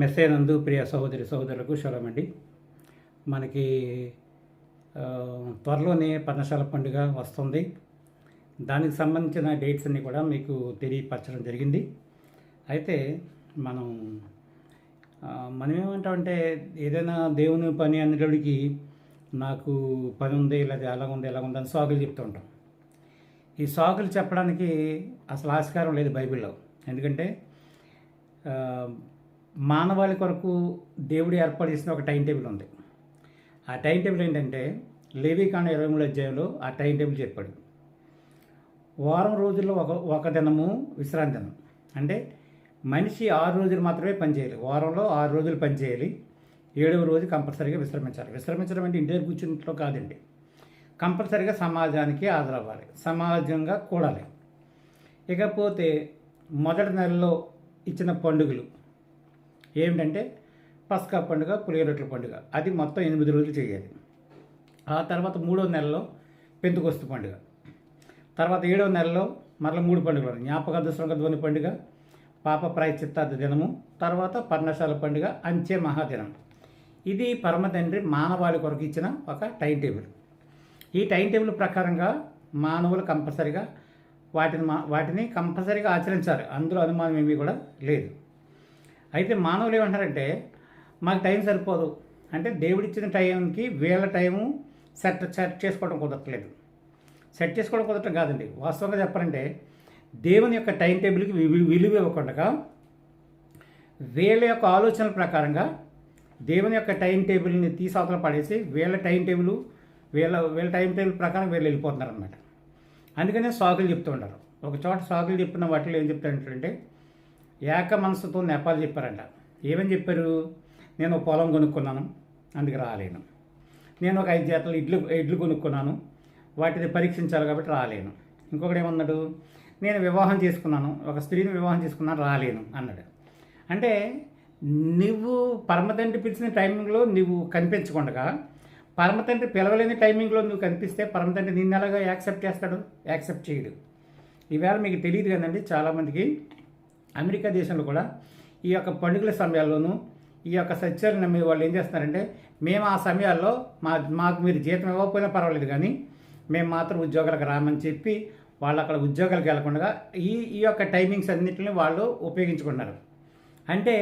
మెస్సే నందు ప్రియ సహోదరి సహోదరులకు శుభం అండి. మనకి త్వరలోనే పర్ణశాల పండుగ వస్తుంది. దానికి సంబంధించిన డేట్స్ అన్నీ కూడా మీకు తెలియపరచడం జరిగింది. అయితే మనం మనం ఏమంటామంటే ఏదైనా దేవుని పని అనేటోడికి నాకు పని ఉంది, లేదా ఎలాగుంది ఎలాగుంది అని సాకులు చెప్తూ ఉంటాం. ఈ సాకులు చెప్పడానికి అసలు ఆస్కారం లేదు బైబిల్లో. ఎందుకంటే మానవాళి కొరకు దేవుడు ఏర్పాటు చేసిన ఒక టైం టేబుల్ ఉంది. ఆ టైం టేబుల్ ఏంటంటే లేవీకాండం 23 అధ్యాయంలో ఆ టైం టేబుల్ చెప్పాడు. వారం రోజుల్లో ఒక దినము విశ్రాంతి దినం. అంటే మనిషి 6 రోజులు మాత్రమే పనిచేయాలి. వారంలో 6 రోజులు పనిచేయాలి. 7వ రోజు కంపల్సరీగా విశ్రమించాలి. విశ్రమించడం అంటే ఇంటి దగ్గర కూర్చున్నట్లో కాదండి. కంపల్సరీగా సమాజానికి హాజరవ్వాలి, సమాజంగా కూడాలి. ఇకపోతే మొదటి నెలలో ఇచ్చిన పండుగలు ఏమిటంటే పస్కా పండుగ, పులిహోర రొట్టెల పండుగ. అది మొత్తం 8 రోజులు చేయాలి. ఆ తర్వాత 3వ నెలలో పెంతుకొస్తు పండుగ. తర్వాత 7వ నెలలో మరలా 3 పండుగలు: జ్ఞాపకార్థ శృంగధ్వని పండుగ, పాప ప్రాయశ్చిత్తార్థ దినము, తర్వాత పర్ణశాల పండుగ, అంచె మహాదినం. ఇది పరమ తండ్రి మానవాళి కొరకు ఇచ్చిన ఒక టైం టేబుల్. ఈ టైం టేబుల్ ప్రకారంగా మానవులు కంపల్సరిగా వాటిని కంపల్సరీగా ఆచరించాలి. అందులో అనుమానం ఏమీ కూడా లేదు. అయితే మానవులు ఏమంటారంటే మాకు టైం సరిపోదు అంటే దేవుడిచ్చిన టైంకి వీళ్ళ టైము సెట్ చేసుకోవడం కుదరట్లేదు. సెట్ చేసుకోవడం కుదరటం కాదండి. వాస్తవంగా చెప్పాలంటే దేవుని యొక్క టైం టేబుల్కి విలువ ఇవ్వకుండా వీళ్ళ యొక్క ఆలోచనల ప్రకారంగా దేవుని యొక్క టైం టేబుల్ని తీసవతల పడేసి వీళ్ళ టైం టేబుల్ ప్రకారం వీళ్ళు వెళ్ళిపోతున్నారు అనమాట. అందుకనే సాకులు చెప్తూ ఉంటారు. ఒక చోట సాకులు చెప్పిన వాటిలో ఏం చెప్తారంటే ఏక మనసుతో నేపాలు చెప్పారంట. ఏమని చెప్పారు? నేను పొలం కొనుక్కున్నాను, అందుకు రాలేను. నేను ఒక 5 జతలు ఇడ్లు కొనుక్కున్నాను, వాటిని పరీక్షించాలి కాబట్టి రాలేను. ఇంకొకటి ఏమన్నాడు? నేను వివాహం చేసుకున్నాను, ఒక స్త్రీని వివాహం చేసుకున్నాను, రాలేను అన్నాడు. అంటే నువ్వు పరమతండ్రి పిలిచిన టైమింగ్లో నువ్వు కనిపించకుండా పరమతండ్రి పిలవలేని టైమింగ్లో నువ్వు కనిపిస్తే పరమతండ్రి నిన్ను ఎలాగా యాక్సెప్ట్ చేస్తాడు? యాక్సెప్ట్ చేయడు. ఈవేళ మీకు తెలియదు కదండి, చాలామందికి అమెరికా దేశంలో కూడా ఈ యొక్క పండుగల సమయాల్లోనూ ఈ యొక్క సత్యాలు నమ్మే వాళ్ళు ఏం చేస్తున్నారంటే మేము ఆ సమయాల్లో మాకు మీరు జీతం ఇవ్వకపోయినా పర్వాలేదు కానీ మేము మాత్రం ఉద్యోగాలకు రామని చెప్పి వాళ్ళు అక్కడ ఉద్యోగాలకు వెళ్లకుండా ఈ యొక్క టైమింగ్స్ అన్నింటిని వాళ్ళు ఉపయోగించుకున్నారు. అంటే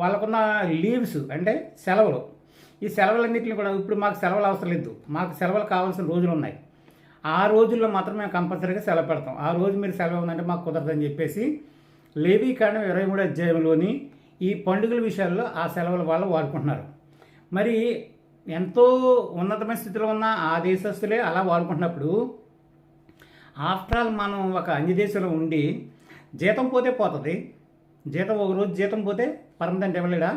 వాళ్ళకున్న లీవ్స్ అంటే సెలవులు, ఈ సెలవులన్నింటినీ కూడా ఇప్పుడు మాకు సెలవులు అవసరం లేదు, మాకు సెలవులు కావాల్సిన రోజులు ఉన్నాయి, ఆ రోజుల్లో మాత్రం మేము కంపల్సరీగా సెలవు పెడతాం, ఆ రోజు మీరు సెలవు ఉందంటే మాకు కుదరదని చెప్పేసి లేవీకాండం 23 అధ్యాయంలోని ఈ పండుగల విషయాల్లో ఆ సెలవుల వాళ్ళు వాడుకుంటున్నారు. మరి ఎంతో ఉన్నతమైన స్థితిలో ఉన్న ఆ దేశస్తులే అలా వాడుకుంటున్నప్పుడు ఆఫ్టర్ ఆల్ మనం ఒక అన్య దేశంలో ఉండి జీతం పోతే పోతుంది, ఒక రోజు జీతం పోతే పరమతండ్రి ఇవ్వలేడా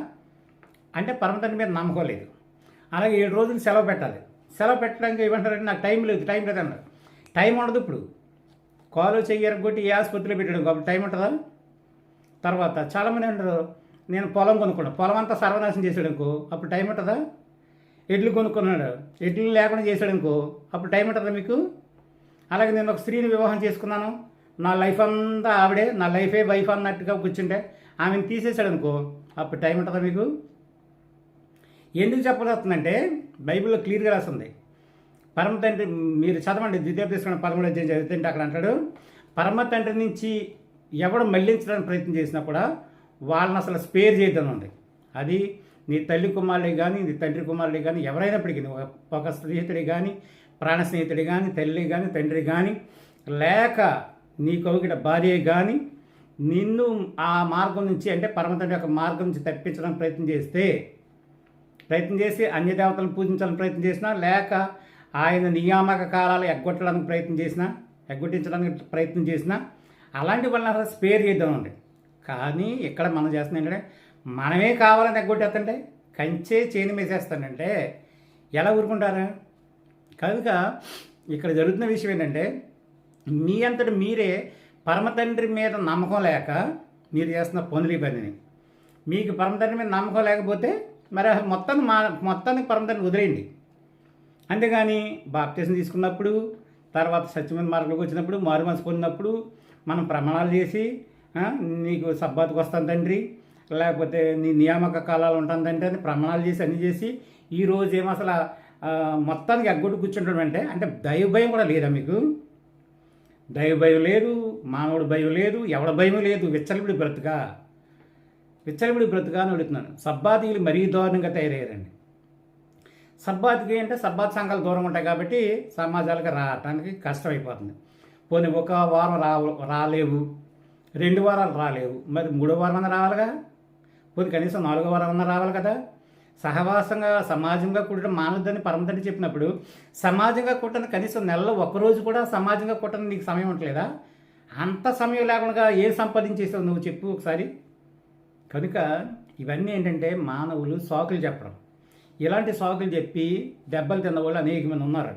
అంటే పరమతండ్రి మీద నమ్మకం లేదు. అలాగే 7 రోజులు సెలవు పెట్టాలి. సెలవు పెట్టడానికి ఏమంటారంటే నాకు టైం లేదు అన్నారు. టైం ఉండదు. ఇప్పుడు కాలు చెయ్యరగొట్టి ఏ ఆసుపత్రిలో పెట్టడం కాబట్టి టైం ఉంటుందా? తర్వాత చాలామంది అంటారు నేను పొలం కొనుక్కున్నాను, పొలం అంతా సర్వనాశనం చేసాడు అనుకో, అప్పుడు టైం ఉంటుందా? ఎడ్లు కొనుక్కున్నాడు, ఎడ్లు లేకుండా చేసాడు అనుకో, అప్పుడు టైం ఉంటుందా మీకు? అలాగే నేను ఒక స్త్రీని వివాహం చేసుకున్నాను, నా లైఫ్ అంతా ఆవిడే, నా లైఫే వైఫ్ అన్నట్టుగా కూర్చుంటే ఆమెను తీసేసాడు అనుకో, అప్పుడు టైం ఉంటుందా మీకు? ఎందుకు చెప్పబోతుందంటే బైబిల్లో క్లియర్గా రాస్తుంది. పరమ తండ్రి మీరు చదవండి, ద్వితీయోపదేశకాండం 13వ అధ్యాయం చదివితే అక్కడ అంటాడు పరమ తండ్రి నుంచి ఎవడు మళ్లించడానికి ప్రయత్నం చేసినా కూడా వాళ్ళని అసలు స్పేర్ చేయదని ఉంది. అది నీ తల్లి కుమారుడే కానీ నీ తండ్రి కుమారుడే కానీ ఎవరైనప్పటికీ ఒక స్నేహితుడి కానీ ప్రాణ స్నేహితుడి కానీ తల్లి కానీ తండ్రి కానీ లేక నీ కౌగిట భార్య కానీ నిన్ను ఆ మార్గం నుంచి అంటే పరమ తండ్రి యొక్క మార్గం నుంచి తప్పించడానికి ప్రయత్నం చేసి అన్యదేవతలను పూజించాలని ప్రయత్నం చేసినా, లేక ఆయన నియామక కాలాలు ఎగ్గొట్టించడానికి ప్రయత్నం చేసినా అలాంటి వాళ్ళని అసలు స్పేర్ చేద్దాం అండి. కానీ ఇక్కడ మనం చేస్తున్నాం ఏంటంటే మనమే కావాలని ఎగ్గొట్టేస్తుంటే కంచే చేని వేసేస్తానంటే ఎలా ఊరుకుంటారా? కనుక ఇక్కడ జరుగుతున్న విషయం ఏంటంటే మీ అంతటి మీరే పరమతండ్రి మీద నమ్మకం లేక మీరు చేస్తున్న పనిని మీకు పరమతండ్రి మీద నమ్మకం లేకపోతే మరి మొత్తానికి పరమతండ్రిని వదిలేయండి. అంతేగాని బాప్తిసం తీసుకున్నప్పుడు తర్వాత సత్యమైన మార్గంలోకి వచ్చినప్పుడు మారు మనసు పొందినప్పుడు మనం ప్రమాణాలు చేసి నీకు సబ్బాతుకు వస్తాను తండ్రి, లేకపోతే నీ నియామక కాలాలు ఉంటుందంటే అని ప్రమాణాలు చేసి అన్నీ చేసి ఈరోజు ఏమో అసలు మొత్తానికి ఎగ్గొట్టు కూర్చుంటాడు అంటే దైవ భయం కూడా లేదా మీకు? దైవ భయం లేదు, మానవుడు భయం లేదు, ఎవడ భయం లేదు. విచ్చలవిడి బ్రతుక అని అడుగుతున్నాను. సబ్బాతీయులు మరీ దారుణంగా తయారయ్యారండి. సబ్బాతికి అంటే సబ్బాత్ సంఘాలు దూరం ఉంటాయి కాబట్టి సమాజాలకు రావటానికి కష్టమైపోతుంది. పోనీ ఒక వారం రాలేవు, 2 వారాలు రాలేవు, మరి 3వ వారం రావాలిగా. పోనీ కనీసం 4వ వారం రావాలి కదా. సహవాసంగా సమాజంగా కూడటం మానవద్దని పరమతండ్రి చెప్పినప్పుడు సమాజంగా కూడటం కనీసం నెలలో ఒక్కరోజు కూడా సమాజంగా కూడటం నీకు సమయం ఉండలేదా? అంత సమయం లేకుండా ఏం సంపాదించేసావు నువ్వు చెప్పు ఒకసారి. కనుక ఇవన్నీ ఏంటంటే మానవులు సాకులు చెప్పడం. ఇలాంటి సాకులు చెప్పి దెబ్బలు తిన్నవాళ్ళు అనేక మంది ఉన్నారు.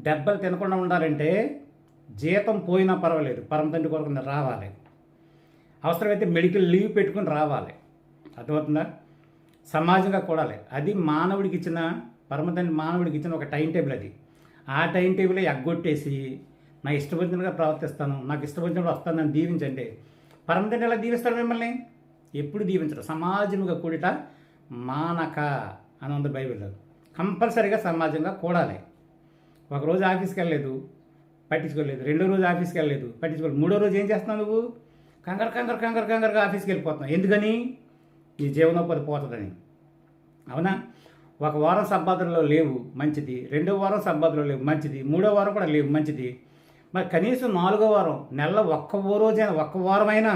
దెబ్బలు తినకుండా ఉండాలంటే జీతం పోయినా పర్వాలేదు, పరమతండ్రి కొరకు రావాలి. అవసరమైతే మెడికల్ లీవ్ పెట్టుకుని రావాలి. అర్థమవుతుందా? సమాజంగా కూడాలి. అది మానవుడికి ఇచ్చిన పరమతండ్రి మానవుడికి ఇచ్చిన ఒక టైం టేబుల్. అది ఆ టైం టేబుల్ ఎగ్గొట్టేసి నా ఇష్టపడినగా ప్రవర్తిస్తాను, నాకు ఇష్టపడినప్పుడు వస్తాను నన్ను దీవించండి. పరమతండ్రి ఎలా దీవిస్తాడు మిమ్మల్ని? ఎప్పుడు దీవించడు. సమాజంగా కూడిట మానక అని ఉంది బైబిల్లో. కంపల్సరీగా సమాజంగా కూడాలి. ఒకరోజు ఆఫీస్కి వెళ్ళలేదు, పట్టించుకోలేదు. 2వ రోజు ఆఫీస్కి వెళ్ళలేదు, పట్టించుకోలేదు. 3వ రోజు ఏం చేస్తున్నావు నువ్వు? కంగారుగా ఆఫీస్కి వెళ్ళిపోతున్నావు. ఎందుకని? నీ జీవనోపాధి పోతుందని. అవునా? ఒక వారం సబ్బాతుల్లో లేవు, మంచిది. 2వ వారం సబ్బాతులో లేవు, మంచిది. 3వ వారం కూడా లేవు, మంచిది. మరి కనీసం 4వ వారం, నెలలో ఒక్క వారమైనా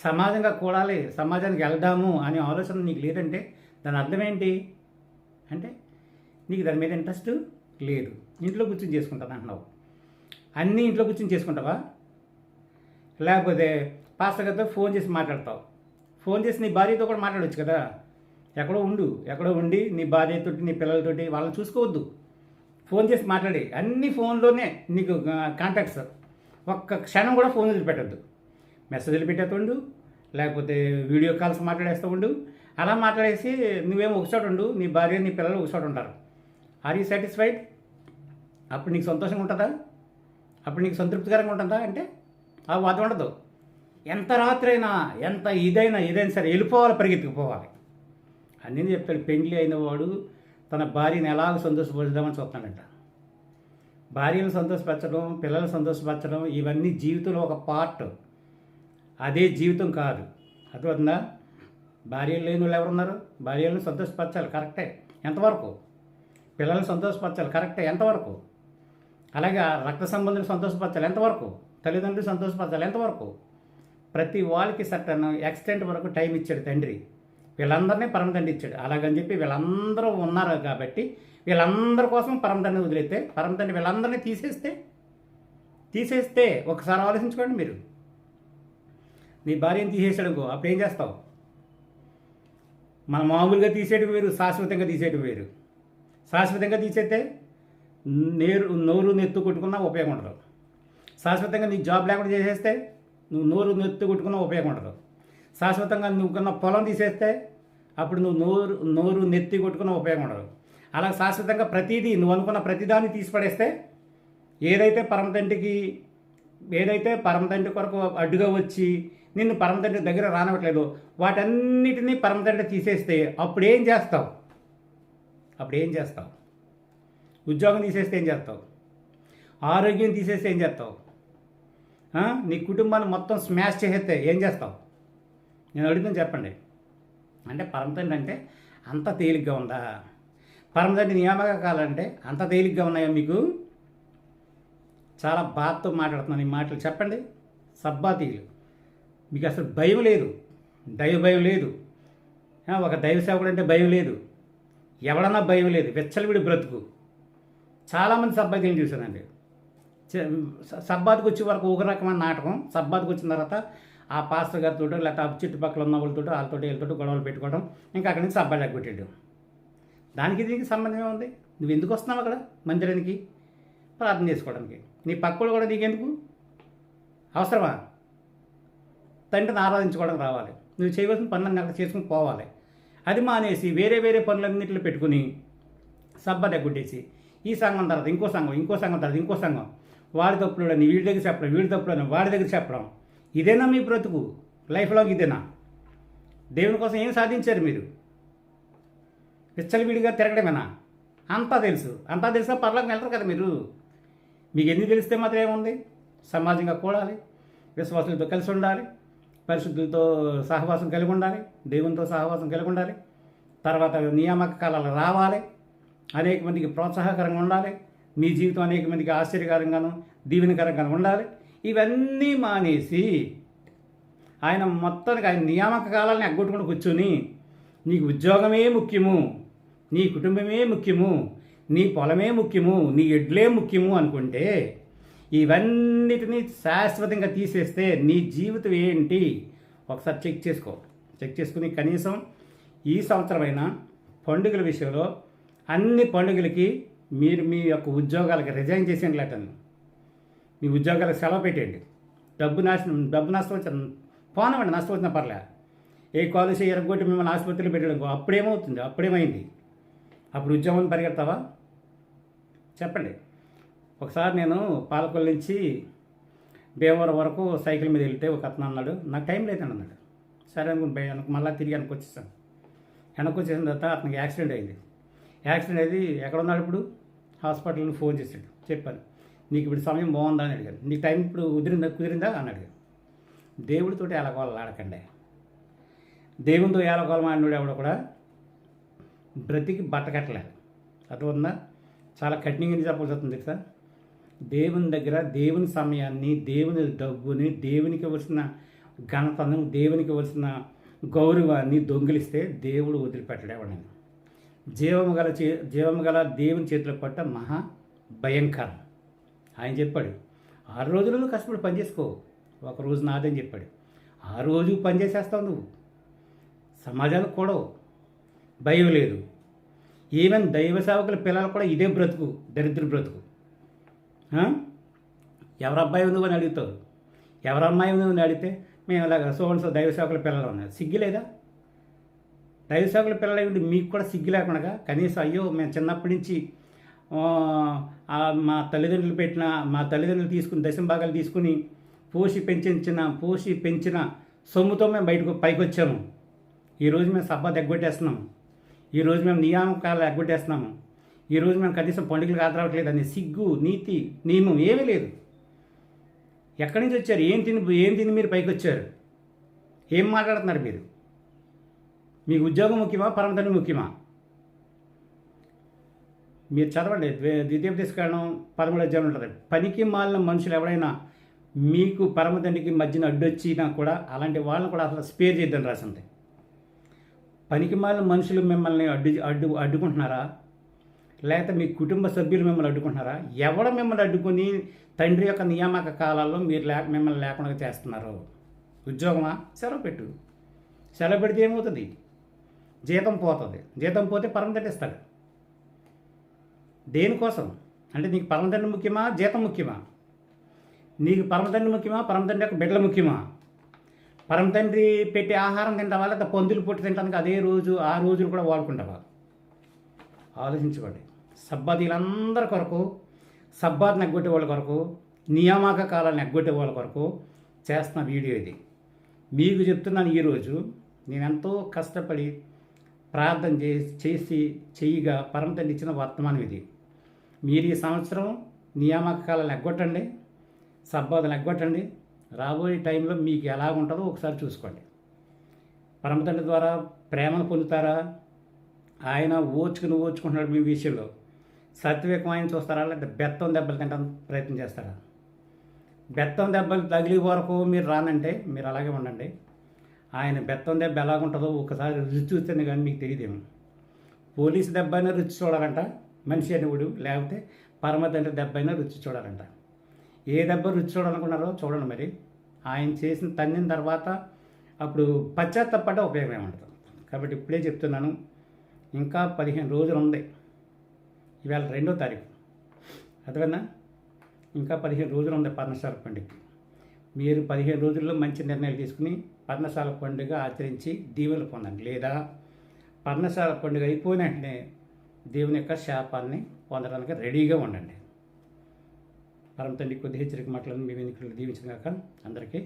సమాజంగా కూడాలి, సమాజానికి వెళ్దాము అనే ఆలోచన నీకు లేదంటే దాని అర్థం ఏంటి? అంటే నీకు దాని మీద ఇంట్రెస్ట్ లేదు. ఇంట్లో కూర్చొని చేసుకుంటాను అంటున్నావు. అన్నీ ఇంట్లో కూర్చొని చేసుకుంటావా? లేకపోతే పాస్టర్ గారితో ఫోన్ చేసి మాట్లాడతావు. ఫోన్ చేసి నీ భార్యతో కూడా మాట్లాడవచ్చు కదా. ఎక్కడో ఉండి నీ భార్యతోటి, నీ పిల్లలతోటి వాళ్ళని చూసుకోవద్దు. ఫోన్ చేసి మాట్లాడి అన్ని ఫోన్లోనే నీకు కాంటాక్ట్స్. ఒక్క క్షణం కూడా ఫోన్ వదిలిపెట్టద్దు. మెసేజ్లు పెట్టేస్తుండు, లేకపోతే వీడియో కాల్స్ మాట్లాడేస్తూ ఉండు. అలా మాట్లాడేసి నువ్వేమో ఒకచోట ఉండు, నీ భార్య నీ పిల్లలు ఒకచోట ఉంటారు. Are you satisfied? అప్పుడు నీకు సంతోషంగా ఉంటుందా? అప్పుడు నీకు సంతృప్తికరంగా ఉంటుందా? అంటే అది ఉండదు. ఎంత రాత్రి అయినా, ఎంత ఏదైనా సరే వెళ్ళిపోవాలి, పరిగెత్తుకుపోవాలి. అన్నీ చెప్తాడు. పెండ్లి అయిన వాడు తన భార్యని ఎలాగ సంతోషపరుద్దామని చూస్తాడంట. భార్యను సంతోషపరచడం, పిల్లలను సంతోషపరచడం ఇవన్నీ జీవితంలో ఒక పార్ట్. అదే జీవితం కాదు. అర్థమవుతుందా? భార్యలు లేని వాళ్ళు ఎవరున్నారు? భార్యలను సంతోషపరచాలి, కరెక్టే. ఎంతవరకు? పిల్లలను సంతోషపరచాలి, కరెక్టే. ఎంతవరకు? అలాగే రక్త సంబంధులు సంతోషపరచాలి, ఎంతవరకు? తల్లిదండ్రులు సంతోషపరచాలి, ఎంతవరకు? ప్రతి వాళ్ళకి సర్టన్ ఎక్స్టెంట్ వరకు టైం ఇచ్చాడు తండ్రి. వీళ్ళందరినీ పరమతండ్రి ఇచ్చాడు. అలాగని చెప్పి వీళ్ళందరూ ఉన్నారు కాబట్టి వీళ్ళందరి కోసం పరమతండ్రిని వదిలేస్తే, పరమతండ్రి వీళ్ళందరినీ తీసేస్తే ఒకసారి ఆలోచించుకోండి మీరు. నీ భార్యను తీసేసాడు అనుకో, అప్పుడు ఏం చేస్తావు? మన మామూలుగా తీసేయడం వేరు, శాశ్వతంగా తీసేయడం వేరు. శాశ్వతంగా తీసేస్తే నోరు నెత్తు కొట్టుకున్నా ఉపయోగం ఉండదు. శాశ్వతంగా నీ జాబ్ లేకుండా చేసేస్తే నువ్వు నోరు నెత్తు కొట్టుకున్నా ఉపయోగం ఉండదు. శాశ్వతంగా నువ్వుకున్న పొలం తీసేస్తే అప్పుడు నువ్వు నోరు నెత్తి కొట్టుకున్న ఉపయోగం ఉండదు. అలా శాశ్వతంగా ప్రతిదీ నువ్వు అనుకున్న ప్రతిదాన్ని తీసిపడేస్తే ఏదైతే పరమతండ్రి కొరకు అడ్డుగా వచ్చి నిన్ను పరమతండ్రి దగ్గర రానివ్వట్లేదు వాటన్నిటినీ పరమతండ్రి తీసేస్తే అప్పుడు ఏం చేస్తావు? ఉద్యోగం తీసేస్తే ఏం చేస్తావు? ఆరోగ్యం తీసేస్తే ఏం చేస్తావు? నీ కుటుంబాన్ని మొత్తం స్మాష్ చేసేస్తే ఏం చేస్తావు? నేను అడుగుతాను, చెప్పండి. అంటే పరమతండ్రి అంటే అంత తేలిగ్గా ఉందా? పరమతండ్రి నియామక కాలంటే అంత తేలిగ్గా ఉన్నాయా మీకు? చాలా బాధతో మాట్లాడుతున్నాను ఈ మాటలు. చెప్పండి. సబ్బాతీయులు మీకు అసలు భయం లేదు, దైవ భయం లేదు. ఒక దైవ సేవకుడు అంటే భయం లేదు, ఎవడన్నా భయం లేదు. విచ్చలవిడి బ్రతుకు. చాలామంది సబ్బాతీయులు చూశానండి. సబ్బాత్కి వచ్చే వరకు ఒక రకమైన నాటకం. సబ్బాత్కి వచ్చిన తర్వాత ఆ పాస్టర్ గారితో లేకపోతే ఆ చుట్టుపక్కల ఉన్న వాళ్ళతో వీళ్ళతో గొడవలు పెట్టుకోవడం, ఇంకా అక్కడి నుంచి సబ్బాయి ఎగ్గొట్టాడు. దానికి దీనికి సంబంధం ఏముంది? నువ్వు ఎందుకు వస్తున్నావు అక్కడ మందిరానికి? ప్రార్థన చేసుకోవడానికి. నీ పక్కలు కూడా నీకెందుకు అవసరమా? తండ్రిని ఆరాధించుకోవడానికి రావాలి. నువ్వు చేయవలసిన పనులన్నీ అక్కడ చేసుకుని పోవాలి. అది మానేసి వేరే పనులన్నింటిలో పెట్టుకుని సబ్బాయి ఎగ్గొట్టేసి ఈ సంఘం తర్వాత ఇంకో సంఘం తర్వాత ఇంకో సంఘం, వాడి తప్పులని వీడి దగ్గర చెప్పడం, వీడి తప్పులని వాడి దగ్గర చెప్పడం. ఇదేనా మీ బ్రతుకు? లైఫ్ లాంగ్ ఇదేనా? దేవుని కోసం ఏం సాధించారు మీరు? విచ్చలవిడిగా తిరగడమేనా? అంతా తెలుసు, అంతా తెలిసినా పర్లోకి వెళ్ళరు కదా మీరు. మీకు ఎన్ని తెలిస్తే మాత్రం ఏముంది? సమాజంగా కూడాలి, విశ్వాసులతో కలిసి ఉండాలి, పరిశుద్ధులతో సహవాసం కలిగి ఉండాలి, దేవునితో సహవాసం కలిగి ఉండాలి, తర్వాత నియామక కాలాలు రావాలి, అనేక మందికి ప్రోత్సాహకరంగా ఉండాలి, మీ జీవితం అనేక మందికి ఆశ్చర్యకరంగాను దీవెనకరంగాను ఉండాలి. ఇవన్నీ మానేసి ఆయన మొత్తానికి ఆయన నియామక కాలాలని ఎగ్గొట్టుకుని కూర్చొని నీకు ఉద్యోగమే ముఖ్యము, నీ కుటుంబమే ముఖ్యము, నీ పొలమే ముఖ్యము, నీ ఎడ్లే ముఖ్యము అనుకుంటే ఇవన్నిటినీ శాశ్వతంగా తీసేస్తే నీ జీవితం ఏంటి ఒకసారి చెక్ చేసుకో. చెక్ చేసుకుని కనీసం ఈ సంవత్సరమైనా పండుగల విషయంలో అన్ని పండుగలకి మీరు మీ యొక్క ఉద్యోగాలకి రిజైన్ చేసేయండి. లేటండి మీ ఉద్యోగాలకు సెలవు పెట్టేయండి. డబ్బు నష్టం వచ్చిన పోనమండి, నష్టం వచ్చినా పర్లే. ఏ కాలేజీ ఎరగొట్టి మిమ్మల్ని ఆసుపత్రిలో పెట్టడం అప్పుడేమవుతుంది? అప్పుడేమైంది? అప్పుడు ఉద్యోగం పరిగెడతావా? చెప్పండి. ఒకసారి నేను పాలకొల్లు నుంచి భీమవరం వరకు సైకిల్ మీద వెళ్తే ఒక అతను అన్నాడు, నాకు టైం లేదండి అన్నాడు. సరే అనుకుని మళ్ళీ తిరిగి వెనక్కి వచ్చేసాను. వెనక్కి వచ్చేసిన తర్వాత అతనికి యాక్సిడెంట్ అయింది. యాక్సిడెంట్ అయింది. ఎక్కడ ఉన్నాడు ఇప్పుడు? హాస్పిటల్ని ఫోన్ చేశాడు. చెప్పాను, నీకు ఇప్పుడు సమయం బాగుందా అని అడిగాను. నీకు టైం ఇప్పుడు కుదిరిందా అని అడిగాను. దేవుడితోటి ఎలాగోళ్ళు ఆడకండి. దేవునితో ఏలకోలం ఆడినోడు ఎవడో కూడా బ్రతికి బట్టకట్టలేదు. అర్థమవుతుందా? చాలా కఠినంగా చెప్పాల్సి వస్తుంది తెలుసా. దేవుని దగ్గర దేవుని సమయాన్ని, దేవుని డబ్బుని, దేవునికి ఇవ్వాల్సిన ఘనతను, దేవునికి ఇవ్వాల్సిన గౌరవాన్ని దొంగిలిస్తే దేవుడు వదిలిపెట్టడు ఎవడని. జీవము గల దేవుని చేతిలో పట్ట మహా భయంకరం. ఆయన చెప్పాడు, 6 రోజులలో కష్టపడి పనిచేసుకో, ఒక రోజు నాదని చెప్పాడు. 6 రోజు పని చేసేస్తావు నువ్వు. సమాజానికి కూడా భయం లేదు. ఈవెన్ దైవ సేవకుల పిల్లలు కూడా ఇదే బ్రతుకు, దరిద్ర బ్రతుకు. ఎవరు అబ్బాయి ఉంది అని అడుగుతావు, ఎవరు అమ్మాయి ఉంది అని అడిగితే మేము ఇలాగ సో దైవ సేవకుల పిల్లలు ఉన్నారు. సిగ్గు లేదా? దైవ సేవకుల పిల్లలు ఏమిటి? మీకు కూడా సిగ్గు లేకుండా కనీసం అయ్యో మేము చిన్నప్పటి నుంచి మా తల్లిదండ్రులు తీసుకుని దశంభాగాలు తీసుకుని పోసి పెంచిన సొమ్ముతో మేము పైకి వచ్చాము. ఈరోజు మేము సభ ఎగ్గొట్టేస్తున్నాము, ఈరోజు మేము నియామకాలు ఎగ్గొట్టేస్తున్నాము, ఈరోజు మేము కనీసం పండుగలకు హాజరవట్లేదు అనే సిగ్గు, నీతి, నియమం ఏమీ లేదు. ఎక్కడి నుంచి వచ్చారు? ఏం తిని మీరు పైకి వచ్చారు? ఏం మాట్లాడుతున్నారు మీరు? మీకు ఉద్యోగం ముఖ్యమా, పరమతండ్రి ముఖ్యమా? మీరు చదవండి, ద్వితీయోపదేశకాండం 13వ అధ్యాయం ఉంటుంది. పనికి మాలిన మనుషులు ఎవరైనా మీకు పరమతండ్రికి మధ్యన అడ్డొచ్చినా కూడా అలాంటి వాళ్ళని కూడా అసలు స్పేర్ చేద్దని రాసింది. పనికి మాలిన మనుషులు మిమ్మల్ని అడ్డుకుంటున్నారా? లేకపోతే మీ కుటుంబ సభ్యులు మిమ్మల్ని అడ్డుకుంటున్నారా? ఎవడ మిమ్మల్ని అడ్డుకొని తండ్రి యొక్క నియామక కాలాల్లో మీరు మిమ్మల్ని లేకుండా చేస్తున్నారు? ఉద్యోగమా? సెలవు పెట్టు. సెలవు పెడితే ఏమవుతుంది? జీతం పోతుంది. జీతం పోతే పరమతండ్రి ఇస్తాడు. దేనికోసం అంటే నీకు పరమతండ్రి ముఖ్యమా, జీతం ముఖ్యమా? నీకు పరమతండ్రి ముఖ్యమా, పరమతండ్రి యొక్క బిడ్డలు ముఖ్యమా? పరమతండ్రి పెట్టి ఆహారం తింటావా, లేదా పందులు పొట్టి తింటానికి ఆ రోజులు కూడా వాడుకుంటావా? ఆలోచించుకోండి. సబ్బాతీలందరి కొరకు, సబ్బాత్ని ఎగ్గొట్టే వాళ్ళ కొరకు, నియామక కాలాన్ని ఎగ్గొట్టే వాళ్ళ కొరకు చేస్తున్న వీడియో ఇది. మీకు చెప్తున్నాను, ఈరోజు నేనెంతో కష్టపడి ప్రార్థన చేసి చెయ్యిగా పరమతండ్రి ఇచ్చిన వర్తమానం ఇది. మీరు ఈ సంవత్సరం నియామక కాలాన్ని ఎగ్గొట్టండి, సబ్బాతులు ఎగ్గొట్టండి. రాబోయే టైంలో మీకు ఎలా ఉంటుందో ఒకసారి చూసుకోండి. పరమతండ్రి ద్వారా ప్రేమను పొందుతారా? ఆయన ఓర్చుకుంటున్నాడు మీ విషయంలో. సత్వివేకం ఆయన చూస్తారా, లేకపోతే బెత్తం దెబ్బలు తింటానికి ప్రయత్నం చేస్తారా? బెత్తం దెబ్బలు తగిలి వరకు మీరు రానంటే మీరు అలాగే ఉండండి. ఆయన బెత్తం దెబ్బ ఎలాగుంటుందో ఒకసారి రుచి చూస్తేనే కానీ మీకు తెలియదేమో. పోలీసు దెబ్బ అయినా రుచి చూడాలంట మనిషి అనేవాడు, లేకపోతే పరమతండ్రి దెబ్బ అయినా రుచి చూడాలంట. ఏ దెబ్బ రుచి చూడాలనుకున్నారో చూడండి. మరి ఆయన చేసిన తన్నిన తర్వాత అప్పుడు పశ్చాత్తపడ్డ ఉపయోగం ఏమంటుంది. కాబట్టి ఇప్పుడే చెప్తున్నాను, ఇంకా 15 రోజులు ఉంది. ఇవాళ 2వ తారీఖు, అర్థమైందా? ఇంకా 15 రోజులు ఉంది పర్ణశాల పండుగకి. మీరు 15 రోజుల్లో మంచి నిర్ణయాలు తీసుకుని పర్ణశాల పండుగ ఆచరించి దీవెనలు పొందండి. లేదా పర్ణశాల పండుగ అయిపోయిన వెంటనే దేవుని యొక్క శాపాన్ని పొందడానికి రెడీగా ఉండండి. పరమ తండ్రి కొద్ది హెచ్చరిక మాటలను మీ వెనుకలు దీవించిన కాక అందరికీ